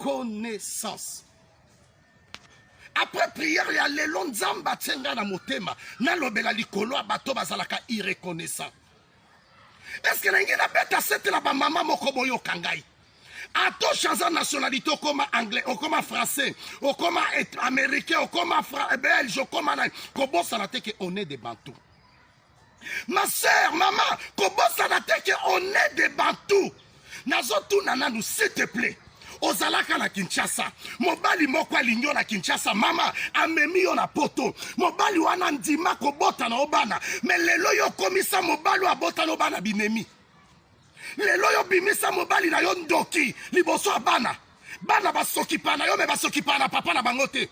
reconnaissance. Après prière, il y a les longs zamba tsenga na motema. Na lobela likolo abato bazalaka irreconnaissant. Est-ce que n'engena beta sete na ba mama moko boyo kangai? Ato chanza nationalité comme anglais, ou comme français, ou comme américain, ou comme belge, ou comme kobo sanate que on est des bantous. Ma soeur, maman, kobo sanate que on est des bantous. Nazotu nananu, s'il te plaît. Ozalaka na Kinshasa, mobali moko alinyo na Kinshasa, mama amemi yo na poto, mobali wana ndima kobota na obana, mais lelo yo komisa mobali abota na obana binemi. Lelo yo bimisa mobali na yo ndoki, liboso abana, bana basoki pana yo me basoki pana papa na bangote.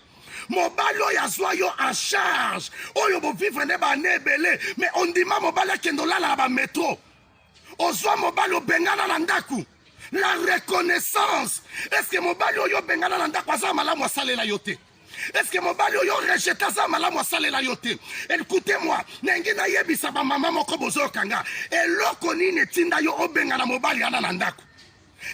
Mobali oyo azwa yo en charge, oyo bo vivre ne ba nebele, mais on ndima mobali akendo lala na ba metro. Ozwa mobali obengana na ndaku. La reconnaissance. Est-ce que mobali oyo bengana nanda kwa za malamu asale la yote? Est-ce que mobali oyo rejeta za malamu asale la yote? Écoutez-moi, nengi na yebisa ba mama moko bozo kanga. Eloko nini tinda yo obengana mobali ana nandaku?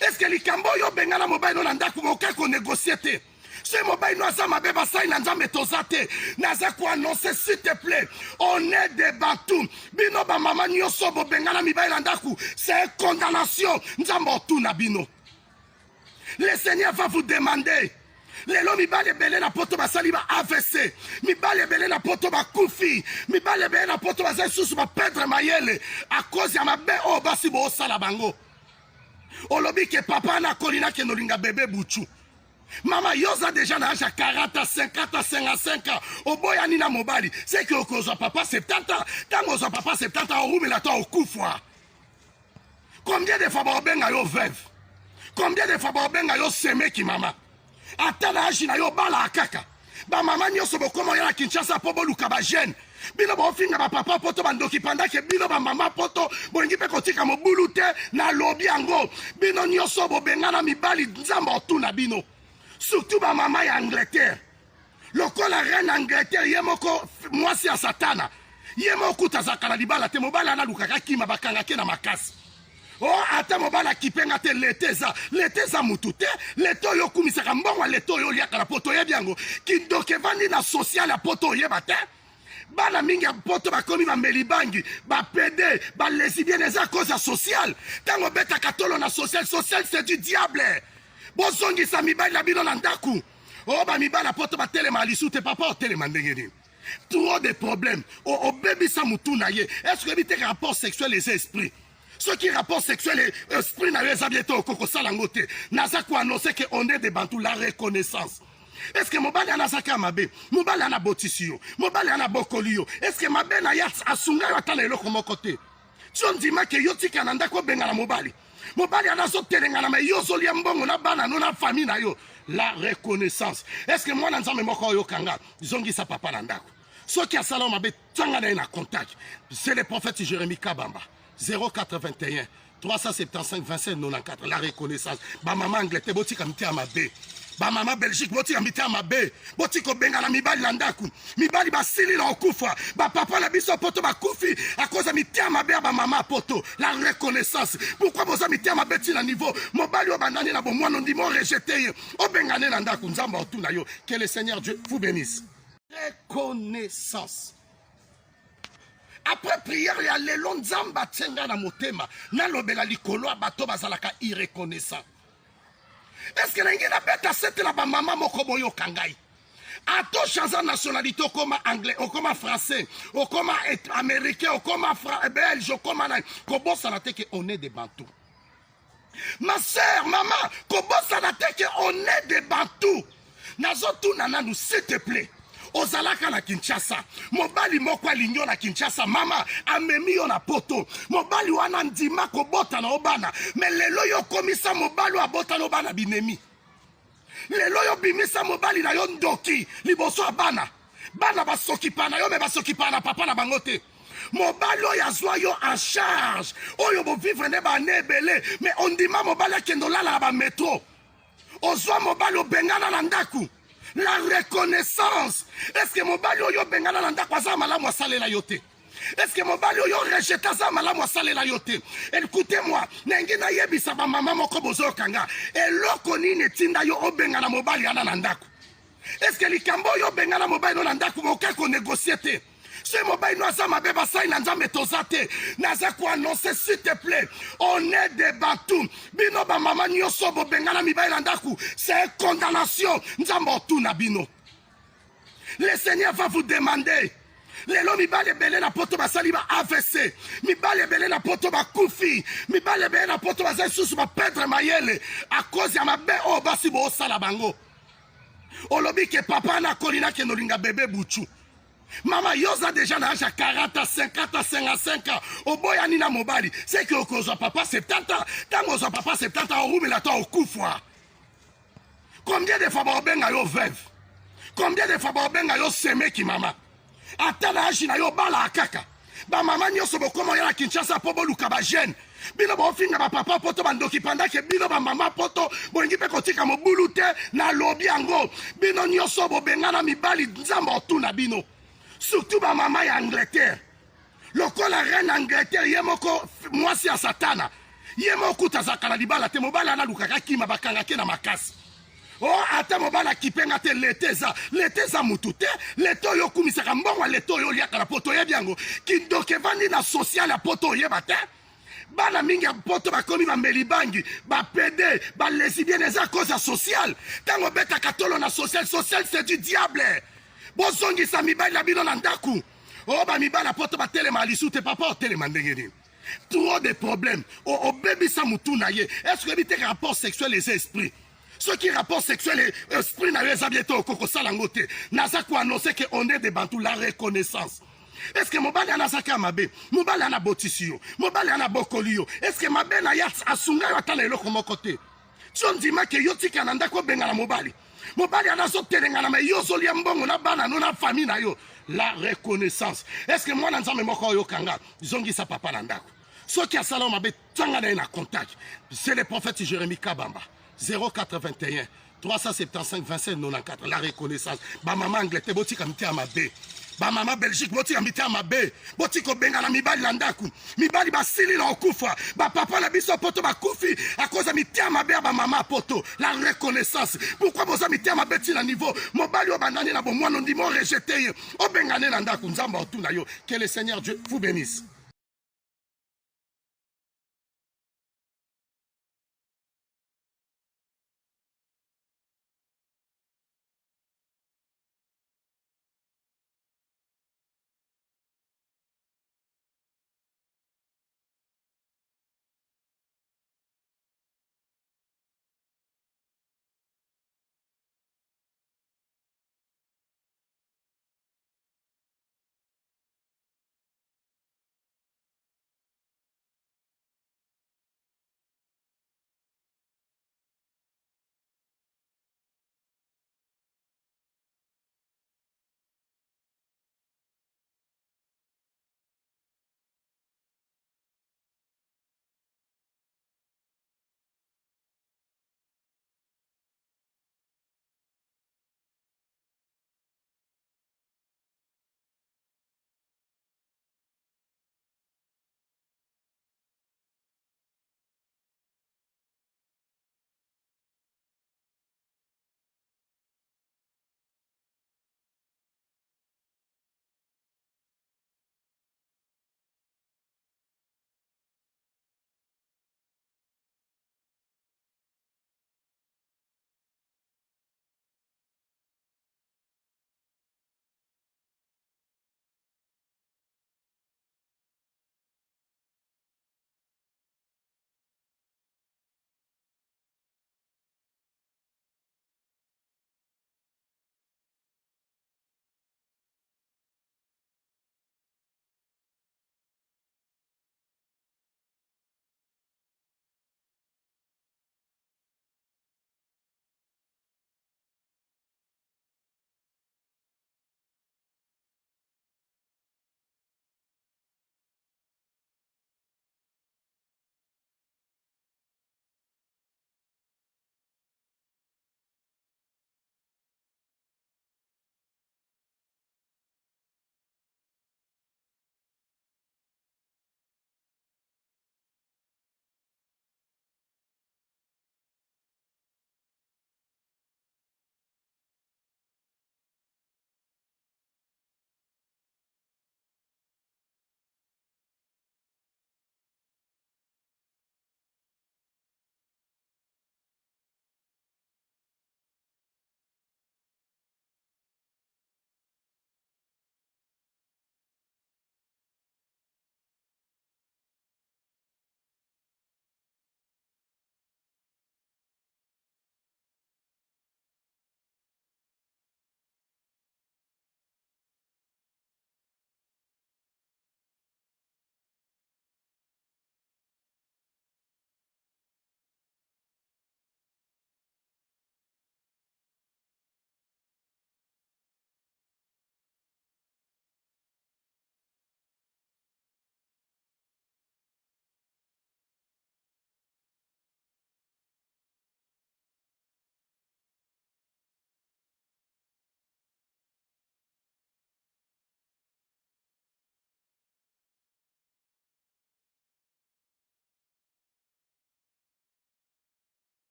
Est-ce que likambo yo bengana mobali no nandaku moke ko négocier te? Ce mobile nous a mabeba ça il a metozate. Naza ko annoncer s'il te plaît. On est des bantous. Bino ba mama nyoso bo bengana mi ba landaku. C'est condamnation. Nzambo tu na bino. Le Seigneur va vous demander. Lelo mi ba le belé na poto ba saliba AVC. Mi ba le belé na poto ba kufi. Mi ba le belé na poto ba zesusu ba perdre mayele à cause ya mabe o basi bo sala bango. Olobi ke papa na kolina ke nolinga bébé buchu. Maman, yoza déjà na âge à 40 à 50 à 55 ans. Au boya nina mobali. C'est que au papa 70 ans. Tant au papa 70 ans, au roule la toi au coup foire. Combien de fois benga yo veuve? Combien de fois benga yo semé ki mama? Ata na âge na yo bala akaka. Ba mama nyoso bokomo ya Kinshasa po boluka ba jeune. Bino ba ofinga ba papa poto bandoki panda ke bino ba mama poto bongi pe kotika mobulu te na lobi ango. Bino nyoso bo bengana mibali nzamba otuna bino. Surtout ma maman est Angleterre. Le la reine Angleterre, yemoko moi c'est à Satana. Yemoko tazakana libala te mobala na lukaka kima bakanga ke na makasi. Oh ata mobala kipenga te l'été za mutute, l'été yo kumisaka mbongo l'été yo liaka na poto ye biango. Kindoke vandi na social ya poto ye bate. Bana mingi ya poto bakomi ba melibangi, ba PD, ba lesbienne za cause sociale. Tango beta katolo na social c'est du diable. Bozongi sa mibali la bino na ndaku. Oh ba mibali la poto ba telema lisu te papa o telema ndengeni. Trop de problèmes. Oh baby sa mutu na ye. Est-ce que bite rapport sexuel les esprits? Ceux qui rapport sexuel et esprit na ye zabiete o koko salangote. Naza ko annoncer que on est des bantous la reconnaissance. Est-ce que mobali anazaka mabe? Mobali ana botisio. Mobali ana bokolio. Est-ce que mabe na ya asunga yo atala eloko moko te? Tu on dit que yo tika na ndako benga na mobali. Mobali anazo telengana me yo zolia mbongo na bana no na famille na yo. La reconnaissance. Est-ce que moi na nzambe moko yo kanga zongi sa papa na ndako? Ceux qui a salon mabe tanga na ina contact. C'est le prophète Jérémie Kabamba. 081 375 27 94. La reconnaissance. Ba maman Angleterre boti kamiti amabe. Ba maman Belgique boti kamiti amabe. Boti ko benga na mibali na ndaku. Mibali basili na okufa. Ba papa la biso poto ba kufi à cause de miti amabe ba maman poto. La reconnaissance. Pourquoi boza miti amabe ti na niveau mobali o bandani na bo mwana ndimo rejeté. O bengane na ndaku nzamba otuna yo. Que le Seigneur Dieu vous bénisse. Reconnaissance. Après prière, il y a les longs zamba tsenga na motema. Na lobela likolo abato bazalaka irreconnaissant. Est-ce que n'engena beta sete na ba mama moko boyo kangai? Ato chanza nationalité comme anglais, ou comme français, ou comme américain, ou comme belge, ou comme kobo sanate que on est des bantous. Ma soeur, maman, kobo sanate que on est des bantous. Nazotu nananu, s'il te plaît. Ozalaka na Kinshasa, mobali moko alinyo na Kinshasa, mama amemi yo na poto, mobali wana ndima kobota na obana, mais lelo yo komisa mobali abota na obana binemi. Lelo yo bimisa mobali na yo ndoki, liboso abana, bana basoki pana yo me basoki pana papa na bangote. Mobali oyo azwa yo en charge, oyo bo vivre ne ba nebele, mais on ndima mobali akendo lala na ba metro. Ozwa mobali obengana na ndaku. La reconnaissance. Est-ce que mobali oyo bengana na ndako aza malamu asale la yote? Est-ce que mobali oyo rejeta za malamu asalela yo te? Écoutez-moi, nangi na yebisa ba mama moko bozokanga. Eloko nini etinda yo obenga na mobali ana na ndako? Est-ce que likambo oyo obenga na mobali no na ndako oke ko négocier te? Ce mobile nous a mabé basai nanza metozate. Naza ko annoncer s'il te plaît. On est des bantous. Bino ba mama nyoso bo bengana mi baila ndaku. C'est condamnation. Nzambo tu na bino. Le Seigneur va vous demander. Lelo mi bale belé na poto basali ba AVC. Mi bale belé na poto ba kufi. Mi bale belé na poto ba zesusu ba perdre mayele. À cause ya mabe o basi bo sala bango. Olobi ke papa na kolina ke nolinga bébé buchu. Maman, yoza déjà na âge à 40 à 50 à 55 ans. Au boya nina mobali. C'est que au papa 70 ans. Tant que papa 70 ans, on roule la toi au coup foi. Combien de fois ben yo veuve? Combien de fois ben yo semé qui maman? Ata na âge na yo bala akaka. Ba maman nyoso bokomo ya Kinshasa po boluka ba jeune. Bino bo finga ba papa poto bandoki panda ke bino ba mama poto bongi pe kotika mobulu te na lobi ango. Bino nyoso bo bengana mibali nzamba otuna bino. Surtout ma maman est Angleterre. Loko la reine Angleterre, yemoko mwasi ya satana. Yemoko tazakala libala te mobala na lukaka kima bakanga ke na makasi. Oh ata mobala kipenga te l'été za mutute, l'été yo kumisaka mbongo l'été yo liaka na poto ye biango. Kindoke vandi na social ya poto ye bate. Bana mingi ya poto bakomi ba melibangi, ba pede, ba lesbienne eza cause sociale. Tango beta katolo na social c'est du diable. Bozongi sa mibali na bino na ndaku. Oh ba mibali na poto ba telema lisu te papa o telema ndenge ni. Trop de problèmes. O baby sa mutu na ye. Est-ce que bité rapport sexuel les esprits? Ceux qui rapport sexuel et esprit na les bientôt au koko salangote. Naza ko annoncer que on est des bantous la reconnaissance. Est-ce que mobali anazaka mabe? Mobali ana botisio. Mobali ana bokolio. Est-ce que mabe na ya asunga yo atala eloko moko te? Tson dima ke yo tika na ndako benga na mobali. Mobali anazo telenga na me yo zolia mbongo na bana no na famille na yo. La reconnaissance. Est-ce que moi na nzambe moko yo kanga zongi sa papa na ndako? Soki asala mabe tanga na contact. C'est le prophète Jérémie Kabamba. 081 375 27 94. La reconnaissance. Ba maman Angleterre botika miti amabe. Ba maman Belgique botika miti amabe. Botiko benga na mibali na ndaku. Mibali basili na okufa. Ba papa na biso poto ba kufi à cause de miti amabe ba maman poto. La reconnaissance. Pourquoi boza miti amabe ti na niveau mobali o bandani na bo mwana ndimo rejeté. O bengane na ndaku nzamba otuna yo. Que le Seigneur Dieu vous bénisse.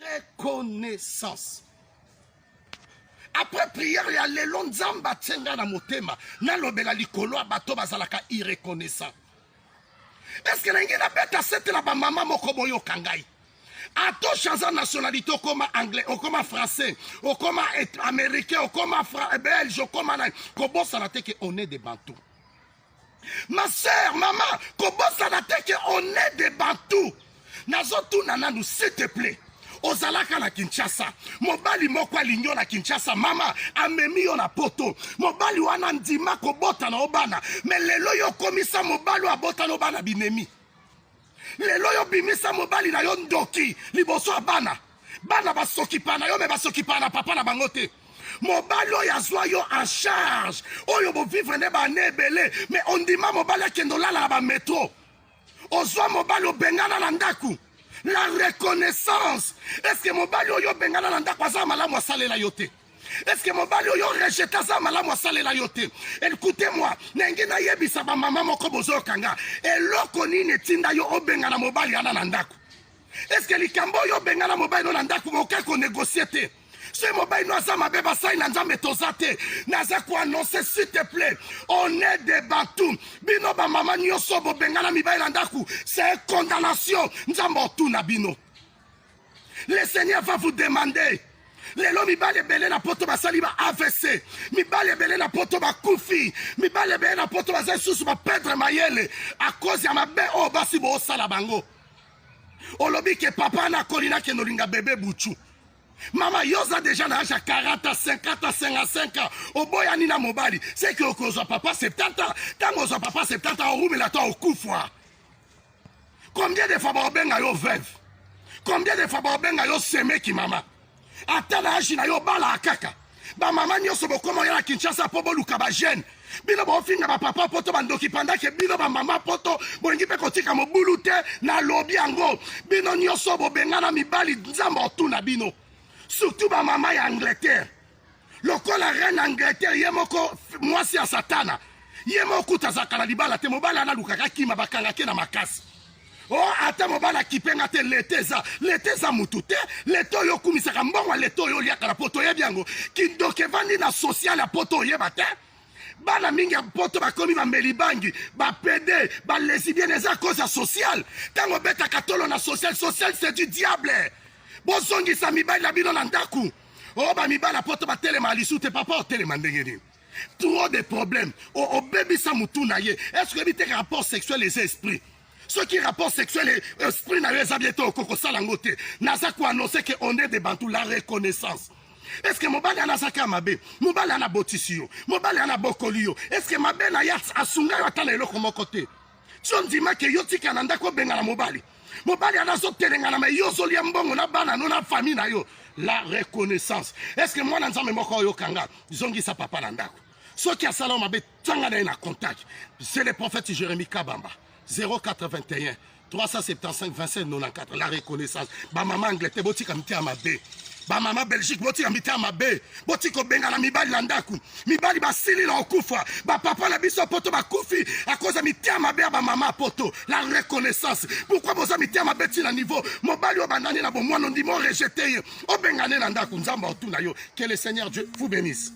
reconnaissance. Après prière, il y a les longs nzamba tsenga na motema. Na lobela likolo abato bazalaka irreconnaissant. Est-ce que n'engena beta sete na ba mama moko boyo kangai? Ato chanza nationalité comme anglais, ou comme français, ou comme américain, ou comme belge, ou comme kobo sanate que on est des bantous. Ma soeur, maman, kobo sanate que on est des bantous. Nazotu nananu, s'il te plaît. Ozalaka na Kinshasa, mobali moko alinyo na Kinshasa, mama amemi yo na poto, mobali wana ndima kobota na obana, mais lelo yo komisa mobali abota na obana binemi. Lelo yo bimisa mobali na yo ndoki, liboso abana, bana basoki pana yo me basoki pana papa na bangote. Mobali oyo azwa yo en charge, oyo bo vivre ne ba nebele, mais on ndima mobali akendo lala na ba metro. Ozwa mobali obengana na ndaku. La reconnaissance. Est-ce que mon bali oyo bengana nanda kwa za malamu asale la yote? Est-ce que mon bali oyo rejeta za malamu asale la yote? Écoutez-moi, nengi na yebisa ba mama moko bozo kanga. Eloko nini tinda yo obengana mobali ana nandaku? Est-ce que likambo yo bengana mobali no nandaku moke ko négocier te? Ce mobile nous a mabeba ça il a metosate. Naza ko annoncer s'il te plaît. On est des bantous. Bino ba mama nyoso bo bengana mi ba landaku. C'est condamnation. Nzambo tout na bino. Le Seigneur va vous demander. Lelo mi ba le belé na poto ba saliba AVC. Mi ba le belé na poto ba kufi. Mi ba le belé na poto ba zesusu ba perdre mayele à cause ya mabe o basi bo sala bango. Olobi ke papa na kolina ke nolinga bébé buchu. Maman, yoza déjà na âge à 40 à 50 à 55 ans. Au boya nina mobali. C'est que au papa 70 ans. Tant que papa 70 ans, on roule la toi au coup foire. Combien de fois ben yo veuve? Combien de fois ben yo semé ki mama? Ata na âge na yo bala akaka. Ba mama nyoso bokomo ya Kinshasa po boluka ba jeune. Bino bo finga ba papa poto bandoki panda ke bino ba mama poto bongi pe kotika mobulu te na lobi ango. Bino nyoso bo bengana mibali nzamba otuna bino. Surtout ma maman est Angleterre. Loko la reine Angleterre, yemoko mwasi ya satana. Yemoko tazakala libala te mobala na lukaka kima bakanga ke na makasi. Oh ata mobala kipenga te lete za mutute, leto yo kumisaka mbongo leto yo liaka la poto ye biango. Kindoke vandi na social ya poto ye bate. Bana mingi ya poto bakomi ba melibangi, ba pede, ba lesbienne eza cause sociale. Tango beta katolo na social c'est du diable. Bozongi sa mibali la bino na ndaku. Oh ba mibali la poto ba telema lisu te papa o telema ndengeni. Trop de problèmes. Oh baby sa mutu na ye. Est-ce que bite rapport sexuel les esprits? Ceux qui rapport sexuel et esprit na ye bientôt au koko salangote. Naza ko annoncer que on est des bantous la reconnaissance. Est-ce que mobali anazaka mabe? Mobali ana botisio. Mobali ana bokolio. Est-ce que mabe na ya asunga yo atala eloko moko te? Tson dima ke yo tika na ndako benga na mobali. Mobali anazo telenga na me yo zolia mbongo na bana no na famille na yo. La reconnaissance. Est-ce que moi na nzambe moko yo kanga zongi sa papa na ndako? Ceux qui a salon mabe tanga na contact. C'est le prophète Jérémie Kabamba. 081 375 27 94. La reconnaissance. Ba maman Angleterre botika mti amabe. Ba mama Belgique botika mti amabe. Botiko benga na mibali na ndaku. Mibali basili na okufa. Ba papa na biso poto ba kufi à cause de mti amabe ba mama poto. La reconnaissance. Pourquoi boza mti amabe ti na niveau mobali o bandani na bo mwana ndimo rejeté. O bengane na ndaku nzamba otuna yo. Que le Seigneur Dieu vous bénisse.